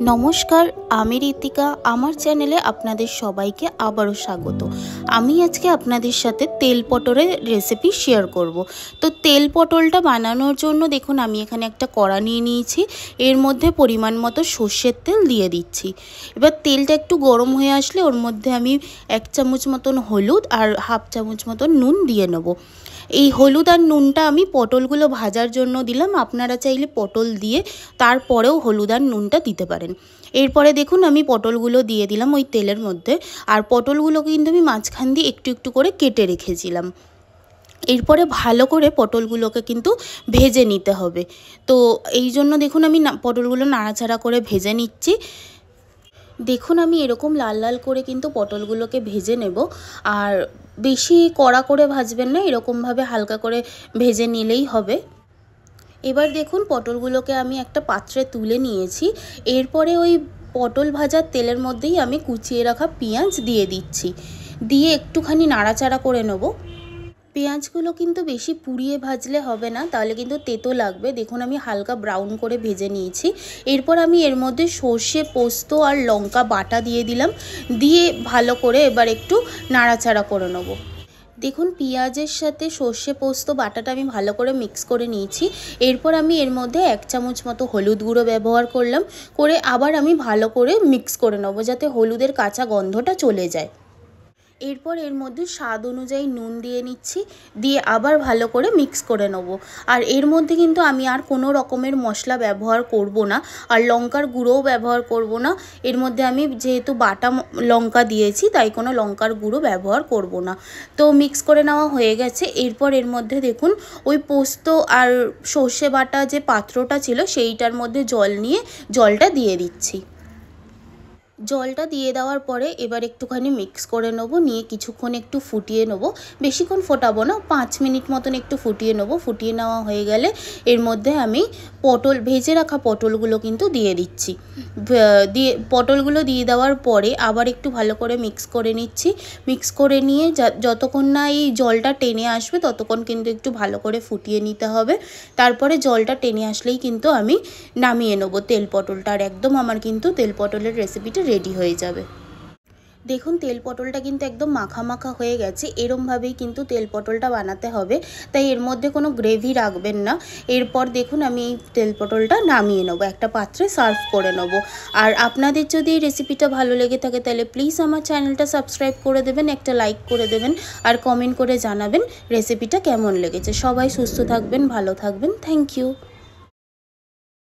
নমস্কার, আমি ঋতিকা। আমার চ্যানেলে আপনাদের সবাইকে আবারও স্বাগত। আমি আজকে আপনাদের সাথে তেল পটলের রেসিপি শেয়ার করব। তো তেল পটলটা বানানোর জন্য দেখুন আমি এখানে একটা কড়া নিয়ে নিয়েছি। এর মধ্যে পরিমাণ মতো সর্ষের তেল দিয়ে দিচ্ছি। এবার তেলটা একটু গরম হয়ে আসলে ওর মধ্যে আমি 1 চামচ মতন হলুদ আর হাফ চামচ মতন নুন দিয়ে নেব। এই হলুদ আর নুনটা আমি পটলগুলো ভাজার জন্য দিলাম। আপনারা চাইলে পটল দিয়ে তারপরেও হলুদ আর নুনটা দিতে পারেন। এরপরে দেখুন আমি পটলগুলো দিয়ে দিলাম ওই তেলের মধ্যে। আর পটলগুলোকে কিন্তু আমি মাঝখান দিয়ে একটু একটু করে কেটে রেখেছিলাম। এরপরে ভালো করে পটলগুলোকে কিন্তু ভেজে নিতে হবে। তো এই জন্য দেখুন আমি পটলগুলো নাড়াচাড়া করে ভেজে নিচ্ছি। দেখুন আমি এরকম লাল লাল করে কিন্তু পটলগুলোকে ভেজে নেব। আর বেশি কড়া করে ভাজবেন না, এরকমভাবে হালকা করে ভেজে নিলেই হবে। এবার দেখুন পটলগুলোকে আমি একটা পাত্রে তুলে নিয়েছি। এরপরে ওই পটল ভাজার তেলের মধ্যেই আমি কুচিয়ে রাখা পেঁয়াজ দিয়ে দিচ্ছি। দিয়ে একটুখানি নাড়াচাড়া করে নেব। পেঁয়াজগুলো কিন্তু বেশি পুড়িয়ে ভাজলে হবে না, তাহলে কিন্তু তেতো লাগবে। দেখুন আমি হালকা ব্রাউন করে ভেজে নিয়েছি। এরপর আমি এর মধ্যে সর্ষে, পোস্ত আর লঙ্কা বাটা দিয়ে দিলাম। দিয়ে ভালো করে এবার একটু নাড়াচাড়া করে নেব। দেখুন পেঁয়াজের সাথে সর্ষে পোস্ত বাটাটা আমি ভালো করে মিক্স করে নিয়েছি। এরপর আমি এর মধ্যে 1 চামচ মতো হলুদ গুঁড়ো ব্যবহার করলাম। করে আবার আমি ভালো করে মিক্স করে নেব, যাতে হলুদের কাঁচা গন্ধটা চলে যায়। এরপর এর মধ্যে স্বাদ অনুযায়ী নুন দিয়ে নিচ্ছি। দিয়ে আবার ভালো করে মিক্স করে নেব। আর এর মধ্যে কিন্তু আমি আর কোনো রকমের মশলা ব্যবহার করব না, আর লঙ্কার গুঁড়োও ব্যবহার করব না। এর মধ্যে আমি যেহেতু বাটা লঙ্কা দিয়েছি, তাই কোনো লঙ্কার গুঁড়ো ব্যবহার করব না। তো মিক্স করে নেওয়া হয়ে গেছে। এরপর এর মধ্যে দেখুন ওই পোস্ত আর সর্ষে বাটা যে পাত্রটা ছিল সেইটার মধ্যে জল নিয়ে জলটা দিয়ে দিচ্ছি। জলটা দিয়ে দেওয়ার পরে এবার একটুখানি মিক্স করে নেবো। নিয়ে কিছুক্ষণ একটু ফুটিয়ে নেবো। বেশিক্ষণ ফোটাবো না, 5 মিনিট মতন একটু ফুটিয়ে নেবো। ফুটিয়ে নেওয়া হয়ে গেলে এর মধ্যে আমি ভেজে রাখা পটলগুলো কিন্তু দিয়ে দিচ্ছি। পটলগুলো দিয়ে দেওয়ার পরে আবার একটু ভালো করে মিক্স করে নিচ্ছি। মিক্স করে নিয়ে যতক্ষণ না এই জলটা টেনে আসবে ততক্ষণ কিন্তু একটু ভালো করে ফুটিয়ে নিতে হবে। তারপরে জলটা টেনে আসলেই কিন্তু আমি নামিয়ে নেবো তেল পটলটা। আর একদম আমার কিন্তু তেল পটলের রেসিপিটা রেডি হয়ে যাবে। দেখুন তেল পটলটা কিন্তু একদম মাখা মাখা হয়ে গেছে। এরমভাবেই কিন্তু তেল পটলটা বানাতে হবে, তাই এর মধ্যে কোনো গ্রেভি রাখবেন না। এরপর দেখুন আমি এই তেল পটলটা নামিয়ে নেবো, একটা পাত্রে সার্ভ করে নেব। আর আপনাদের যদি এই রেসিপিটা ভালো লেগে থাকে তাহলে প্লিজ আমার চ্যানেলটা সাবস্ক্রাইব করে দেবেন, একটা লাইক করে দেবেন, আর কমেন্ট করে জানাবেন রেসিপিটা কেমন লেগেছে। সবাই সুস্থ থাকবেন, ভালো থাকবেন। Thank you.